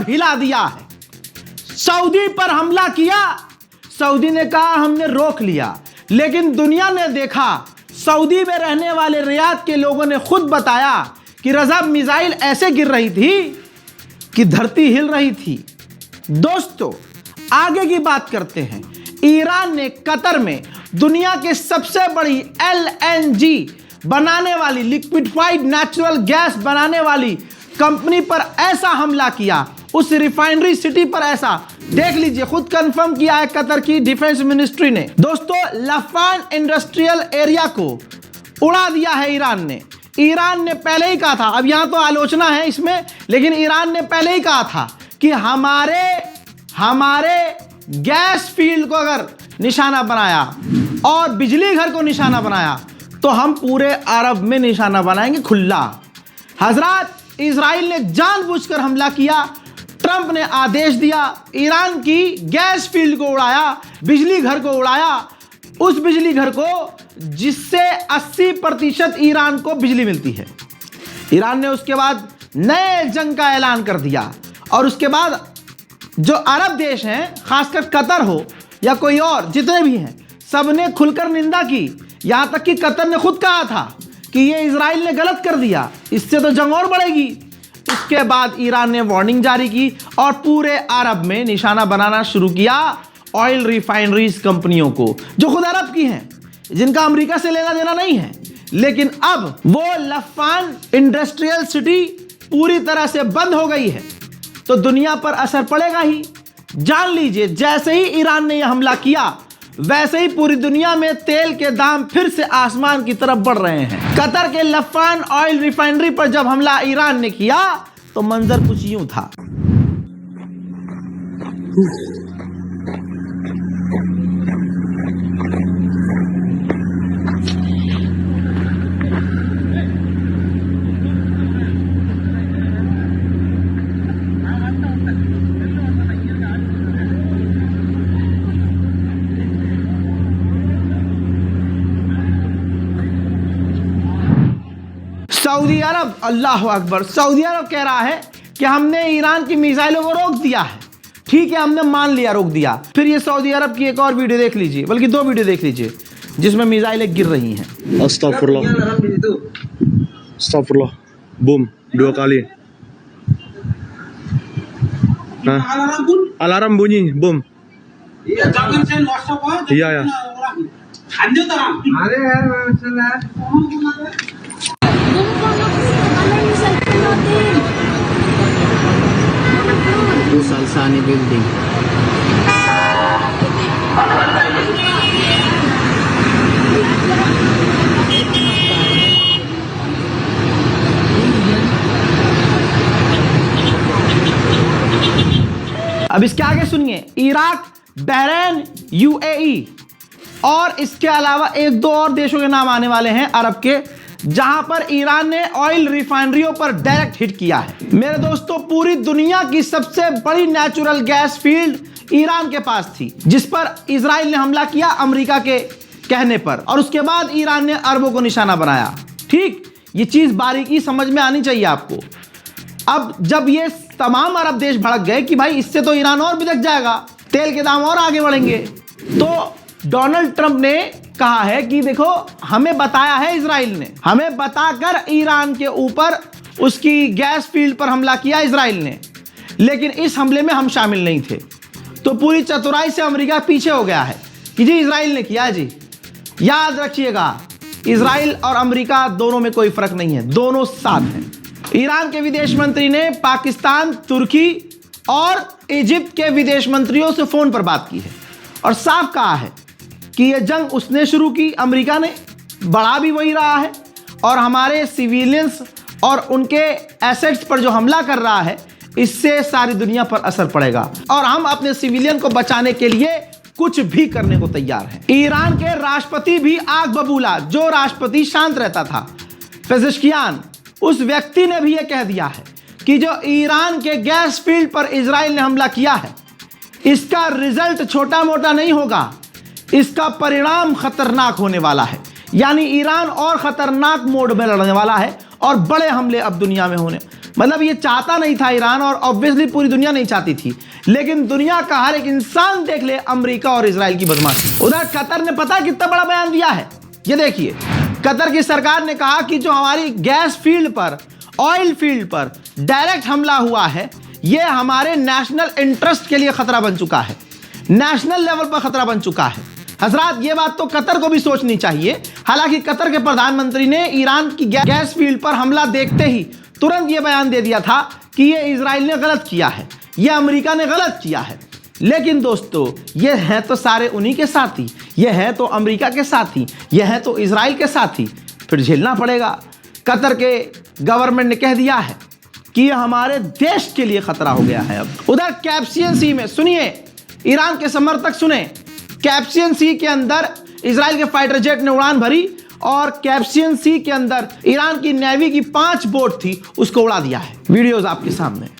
हिला दिया है। सऊदी पर हमला किया, सऊदी ने कहा हमने रोक लिया, लेकिन दुनिया ने देखा, सऊदी में रहने वाले रियाद के लोगों ने खुद बताया कि रज़ा मिसाइल ऐसे गिर रही थी कि धरती हिल रही थी। दोस्तों, आगे की बात करते हैं। ईरान ने कतर में दुनिया के सबसे बड़ी LNG बनाने वाली, लिक्विफाइड नेचुरल गैस बनाने वाली कंपनी पर ऐसा हमला किया, उस रिफाइनरी सिटी पर ऐसा। देख लीजिए, खुद कंफर्म किया है कतर की डिफेंस मिनिस्ट्री ने। दोस्तों, लफान इंडस्ट्रियल एरिया को उड़ा दिया है ईरान ने। ईरान ने पहले ही कहा था, अब यहां तो आलोचना है इसमें, लेकिन ईरान ने पहले ही कहा था कि हमारे गैस फील्ड को अगर निशाना बनाया और बिजली घर को निशाना बनाया तो हम पूरे अरब में निशाना बनाएंगे खुला। हजरात, इजराइल ने जानबूझकर हमला किया, ट्रंप ने आदेश दिया, ईरान की गैस फील्ड को उड़ाया, बिजली घर को उड़ाया, उस बिजली घर को जिससे 80% ईरान को बिजली मिलती है। ईरान ने उसके बाद नए जंग का ऐलान कर दिया और उसके बाद जो अरब देश हैं, खासकर कतर हो या कोई और, जितने भी हैं, सबने खुलकर निंदा की। यहां तक कि कतर ने खुद कहा था कि ये इजराइल ने गलत कर दिया, इससे तो जंग और बढ़ेगी। इसके बाद ईरान ने वार्निंग जारी की और पूरे अरब में निशाना बनाना शुरू किया ऑयल रिफाइनरीज कंपनियों को, जो खुद अरब की हैं, जिनका अमेरिका से लेना देना नहीं है। लेकिन अब वो लफान इंडस्ट्रियल सिटी पूरी तरह से बंद हो गई है, तो दुनिया पर असर पड़ेगा ही। जान लीजिए, जैसे ही ईरान ने यह हमला किया, वैसे ही पूरी दुनिया में तेल के दाम फिर से आसमान की तरफ बढ़ रहे हैं। कतर के लफान ऑयल रिफाइनरी पर जब हमला ईरान ने किया तो मंजर कुछ यूं था। सऊदी अरब, अल्लाह अकबर, सऊदी अरब कह रहा है कि हमने ईरान की मिसाइलों को रोक दिया है। ठीक है, हमने मान लिया, रोक दिया। फिर ये सऊदी अरब की एक और वीडियो देख लीजिए, बल्कि 2 वीडियो देख लीजिए, जिसमें मिसाइलें गिर रही हैं। Astagfirullah, astagfirullah, boom 2 kali. Hah? Alarm bunyi, boom. Iya, jangan send WhatsApp aja. Iya ya. Lanjut orang. Ada ya, masalah. Itu Salsani building. अब इसके आगे सुनिए। इराक, बहरीन, UAE और इसके अलावा 1-2 और देशों के नाम आने वाले हैं अरब के, जहां पर ईरान ने ऑयल रिफाइनरियों पर डायरेक्ट हिट किया है। मेरे दोस्तों, पूरी दुनिया की सबसे बड़ी नेचुरल गैस फील्ड ईरान के पास थी, जिस पर इजराइल ने हमला किया अमेरिका के कहने पर, और उसके बाद ईरान ने अरबों को निशाना बनाया। ठीक, ये चीज बारीकी समझ में आनी चाहिए आपको। अब जब ये तमाम अरब देश भड़क गए कि भाई इससे तो ईरान और बिदक जाएगा, तेल के दाम और आगे बढ़ेंगे, तो डोनाल्ड ट्रंप ने कहा है कि देखो, हमें बताया है इजराइल ने, हमें बताकर ईरान के ऊपर उसकी गैस फील्ड पर हमला किया इजराइल ने, लेकिन इस हमले में हम शामिल नहीं थे। तो पूरी चतुराई से अमेरिका पीछे हो गया है कि जी इजराइल ने किया। जी याद रखिएगा, इजराइल और अमेरिका दोनों में कोई फर्क नहीं है, दोनों साथ हैं। ईरान के विदेश मंत्री ने पाकिस्तान, तुर्की और इजिप्ट के विदेश मंत्रियों से फोन पर बात की है और साफ कहा है कि यह जंग उसने शुरू की, अमेरिका ने, बढ़ा भी वही रहा है, और हमारे सिविलियंस और उनके एसेट्स पर जो हमला कर रहा है, इससे सारी दुनिया पर असर पड़ेगा और हम अपने सिविलियन को बचाने के लिए कुछ भी करने को तैयार हैं। ईरान के राष्ट्रपति भी आग बबूला, जो राष्ट्रपति शांत रहता था, पेजेश्कियान, उस व्यक्ति ने भी यह कह दिया है कि जो ईरान के गैस फील्ड पर इजराइल ने हमला किया है, इसका रिजल्ट छोटा मोटा नहीं होगा, इसका परिणाम खतरनाक होने वाला है। यानी ईरान और खतरनाक मोड में लड़ने वाला है और बड़े हमले अब दुनिया में होने। मतलब ये चाहता नहीं था ईरान, और ऑब्वियसली पूरी दुनिया नहीं चाहती थी, लेकिन दुनिया का हर एक इंसान देख ले अमेरिका और इजराइल की बदमाशी। उधर कतर ने पता कितना बड़ा बयान दिया है, ये देखिए। कतर की सरकार ने कहा कि जो हमारी गैस फील्ड पर, ऑयल फील्ड पर डायरेक्ट हमला हुआ है, ये हमारे नेशनल इंटरेस्ट के लिए खतरा बन चुका है, नेशनल लेवल पर खतरा बन चुका है। हजरात, ये बात तो कतर को भी सोचनी चाहिए। हालांकि कतर के प्रधानमंत्री ने ईरान की गैस फील्ड पर हमला देखते ही तुरंत ये बयान दे दिया था कि ये इजराइल ने गलत किया है, ये अमेरिका ने गलत किया है। लेकिन दोस्तों, ये है तो सारे उन्हीं के साथी, ये है तो अमेरिका के साथी, ये है तो इजराइल के साथी, फिर झेलना पड़ेगा। कतर के गवर्नमेंट ने कह दिया है कि ये हमारे देश के लिए खतरा हो गया है। अब उधर कैस्पियन सी में सुनिए, ईरान के समर्थक सुने, कैस्पियन सी के अंदर इजराइल के फाइटर जेट ने उड़ान भरी और कैस्पियन सी के अंदर ईरान की नेवी की 5 बोट थी, उसको उड़ा दिया है। वीडियोस आपके सामने।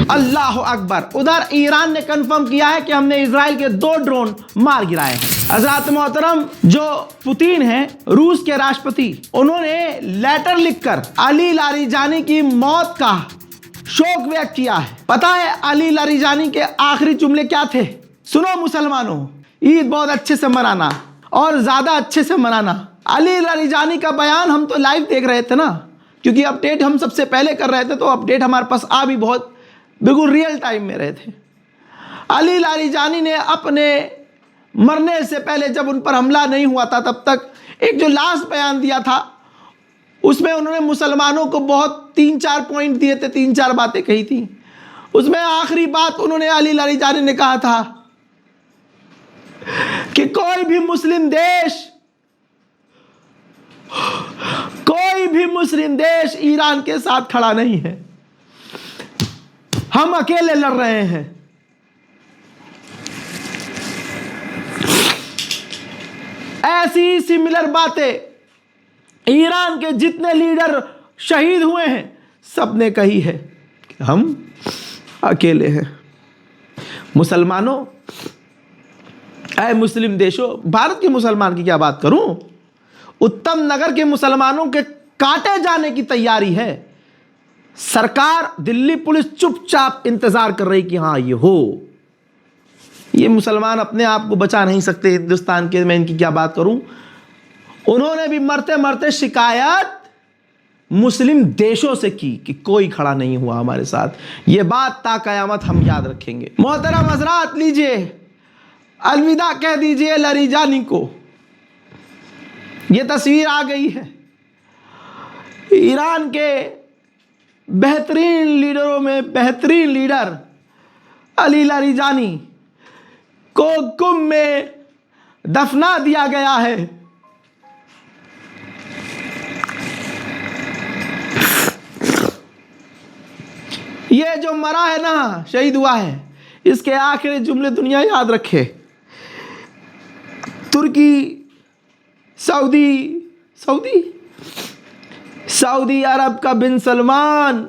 अल्लाह अकबर। उधर ईरान ने कंफर्म किया है कि हमने इजराइल के 2 ड्रोन मार गिराए हैं। हज़रात मोहतरम, जो पुतिन हैं, रूस के राष्ट्रपति, उन्होंने लेटर लिखकर अली लारीजानी की मौत का शोक व्यक्त किया है। पता है अली लारीजानी के आखिरी जुमले क्या थे? सुनो मुसलमानों, ईद बहुत अच्छे से मनाना और ज्यादा अच्छे से मनाना। अली लारीजानी का बयान हम तो लाइव देख रहे थे ना, क्योंकि अपडेट हम सबसे पहले कर रहे थे, तो अपडेट हमारे पास आ भी बहुत बिल्कुल रियल टाइम में रहे थे। अली लारीजानी ने अपने मरने से पहले, जब उन पर हमला नहीं हुआ था, तब तक एक जो लास्ट बयान दिया था, उसमें उन्होंने मुसलमानों को बहुत 3-4 पॉइंट दिए थे, 3-4 बातें कही थी। उसमें आखिरी बात उन्होंने अली लारीजानी ने कहा था कि कोई भी मुस्लिम देश ईरान के साथ खड़ा नहीं है, हम अकेले लड़ रहे हैं। ऐसी सिमिलर बातें ईरान के जितने लीडर शहीद हुए हैं सबने कही है कि हम अकेले हैं। मुसलमानों, ऐ मुस्लिम देशों, भारत के मुसलमान की क्या बात करूं, उत्तम नगर के मुसलमानों के काटे जाने की तैयारी है। सरकार, दिल्ली पुलिस चुपचाप इंतजार कर रही कि हां ये हो। ये मुसलमान अपने आप को बचा नहीं सकते हिंदुस्तान के, मैं इनकी क्या बात करूं। उन्होंने भी मरते मरते शिकायत मुस्लिम देशों से की कि कोई खड़ा नहीं हुआ हमारे साथ। ये बात ता कयामत हम याद रखेंगे। मोहतरम हजरात, लीजिए अलविदा कह दीजिए लारीजानी को। ये तस्वीर आ गई है ईरान के बेहतरीन लीडरों में बेहतरीन लीडर अली लारीजानी को कुम में दफना दिया गया है। ये जो मरा है ना, शहीद हुआ है, इसके आखिरी जुमले दुनिया याद रखे। तुर्की, सऊदी अरब का बिन सलमान,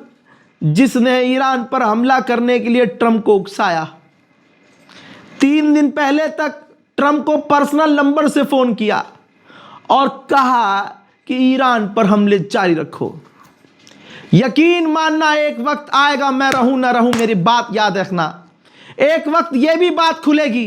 जिसने ईरान पर हमला करने के लिए ट्रंप को उकसाया। 3 दिन पहले तक ट्रंप को पर्सनल नंबर से फोन किया और कहा कि ईरान पर हमले जारी रखो। यकीन मानना, एक वक्त आएगा, मैं रहूं ना रहूं, मेरी बात याद रखना, एक वक्त यह भी बात खुलेगी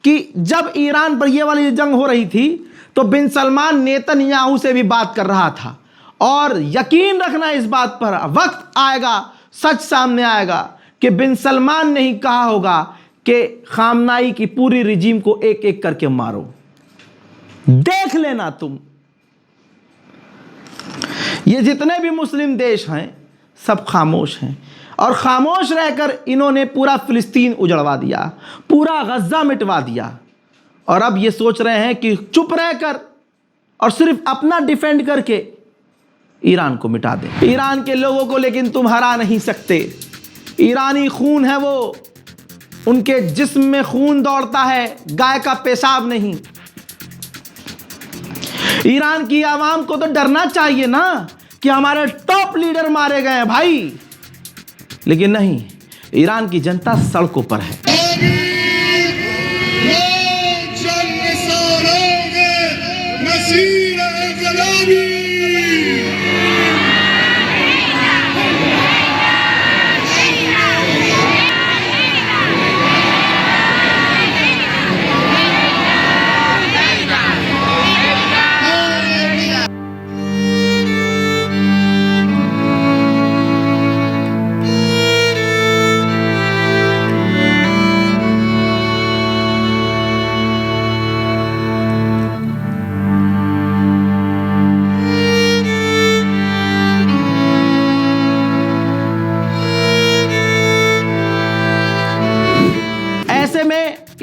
कि जब ईरान पर यह वाली जंग हो रही थी तो बिन सलमान नेतन्याहू से भी बात कर रहा था। और यकीन रखना इस बात पर, वक्त आएगा, सच सामने आएगा कि बिन सलमान ने ही कहा होगा कि खामनाई की पूरी रिजीम को एक एक करके मारो। देख लेना तुम। ये जितने भी मुस्लिम देश हैं सब खामोश हैं, और खामोश रहकर इन्होंने पूरा फिलिस्तीन उजड़वा दिया, पूरा गज्जा मिटवा दिया। और अब ये सोच रहे हैं कि चुप रहकर और सिर्फ अपना डिफेंड करके ईरान को मिटा दे। ईरान के लोगों को लेकिन तुम हरा नहीं सकते। ईरानी खून है वो, उनके जिस्म में खून दौड़ता है, गाय का पेशाब नहीं। ईरान की आवाम को तो डरना चाहिए ना कि हमारे टॉप लीडर मारे गए हैं भाई, लेकिन नहीं, ईरान की जनता सड़कों पर है।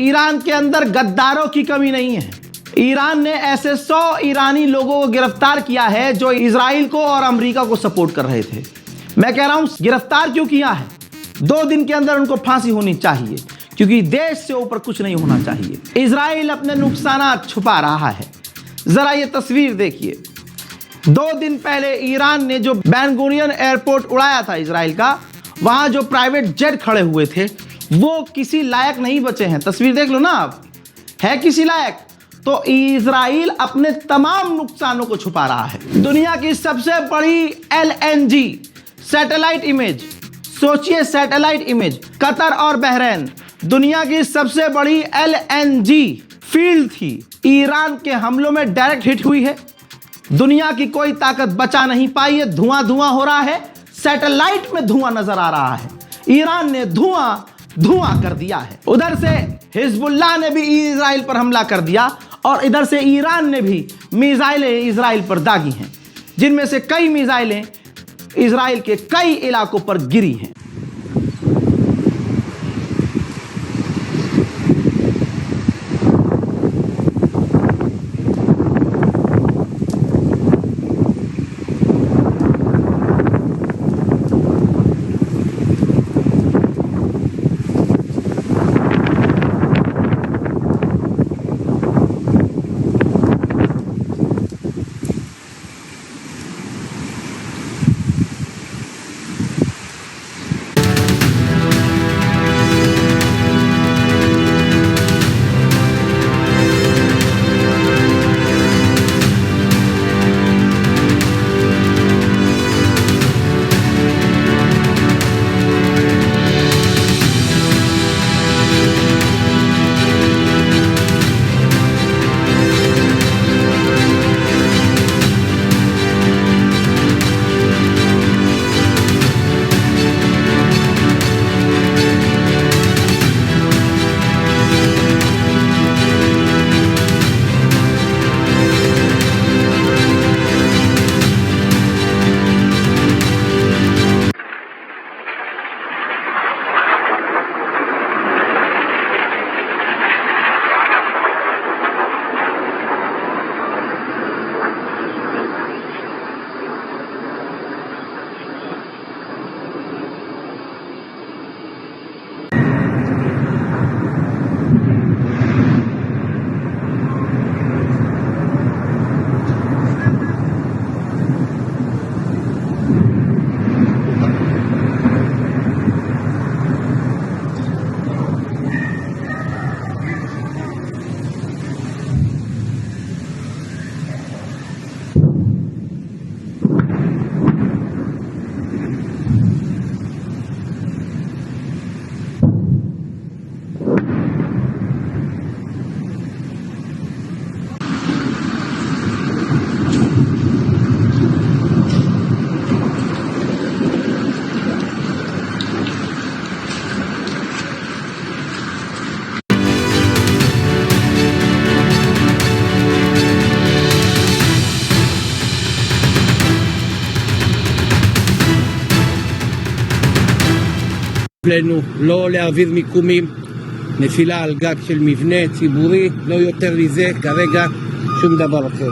ईरान के अंदर गद्दारों की कमी नहीं है। ईरान ने ऐसे 100 ईरानी लोगों को गिरफ्तार किया है जो इजराइल को और अमेरिका को सपोर्ट कर रहे थे। मैं कह रहा हूं गिरफ्तार क्यों किया है, 2 दिन के अंदर उनको फांसी होनी चाहिए, क्योंकि देश से ऊपर कुछ नहीं होना चाहिए। इजराइल अपने नुकसान छुपा रहा है। जरा ये तस्वीर देखिए, 2 दिन पहले ईरान ने जो बेन गुरियन एयरपोर्ट उड़ाया था इजराइल का, वहां जो प्राइवेट जेट खड़े हुए थे वो किसी लायक नहीं बचे हैं। तस्वीर देख लो ना आप, है किसी लायक? तो इजराइल अपने तमाम नुकसानों को छुपा रहा है। दुनिया की सबसे बड़ी LNG सैटेलाइट इमेज, सोचिए सैटेलाइट इमेज, कतर और बहरीन दुनिया की सबसे बड़ी LNG फील्ड थी, ईरान के हमलों में डायरेक्ट हिट हुई है। दुनिया की कोई ताकत बचा नहीं पाई है, धुआं धुआं हो रहा है, सैटेलाइट में धुआं नजर आ रहा है। ईरान ने धुआं कर दिया है। उधर से हिजबुल्लाह ने भी इजराइल पर हमला कर दिया और इधर से ईरान ने भी मिसाइलें इजराइल पर दागी हैं, जिनमें से कई मिसाइलें इजराइल के कई इलाकों पर गिरी हैं। לנו לא להעביר מיקומים, נפילה על גג של מבנה ציבורי, לא יותר מזה, כרגע שום דבר אחר.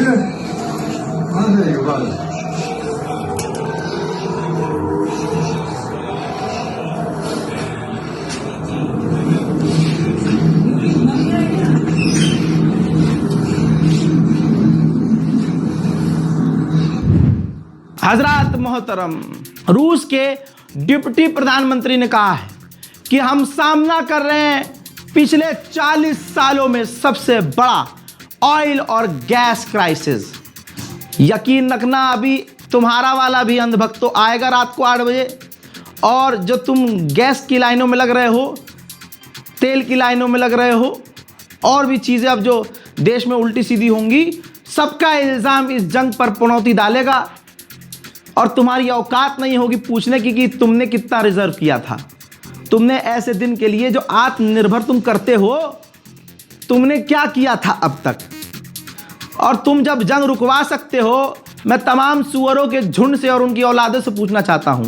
हजरत मोहतरम, रूस के डिप्टी प्रधानमंत्री ने कहा है कि हम सामना कर रहे हैं पिछले 40 सालों में सबसे बड़ा ऑयल और गैस क्राइसिस। यकीन रखना, अभी तुम्हारा वाला भी अंधभक्त तो आएगा रात को 8 बजे, और जो तुम गैस की लाइनों में लग रहे हो, तेल की लाइनों में लग रहे हो, और भी चीज़ें अब जो देश में उल्टी सीधी होंगी, सबका इल्ज़ाम इस जंग पर पनौती डालेगा और तुम्हारी औकात नहीं होगी पूछने की कि तुमने कितना रिजर्व किया था। तुमने ऐसे दिन के लिए जो आत्मनिर्भर तुम करते हो, तुमने क्या किया था अब तक? और तुम जब जंग रुकवा सकते हो, मैं तमाम सुअरों के झुंड से और उनकी औलादों से पूछना चाहता हूं,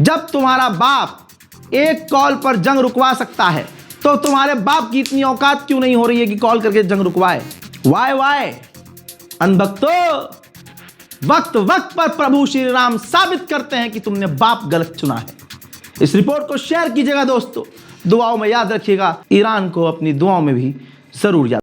जब तुम्हारा बाप एक कॉल पर जंग रुकवा सकता है, तो तुम्हारे बाप की इतनी औकात क्यों नहीं हो रही है कि कॉल करके जंग रुकवाए? वाय अनभक्तो, वक्त वक्त पर प्रभु श्री राम साबित करते हैं कि तुमने बाप गलत चुना है। इस रिपोर्ट को शेयर कीजिएगा दोस्तों, दुआओं में याद रखिएगा, ईरान को अपनी दुआओं में भी जरूर याद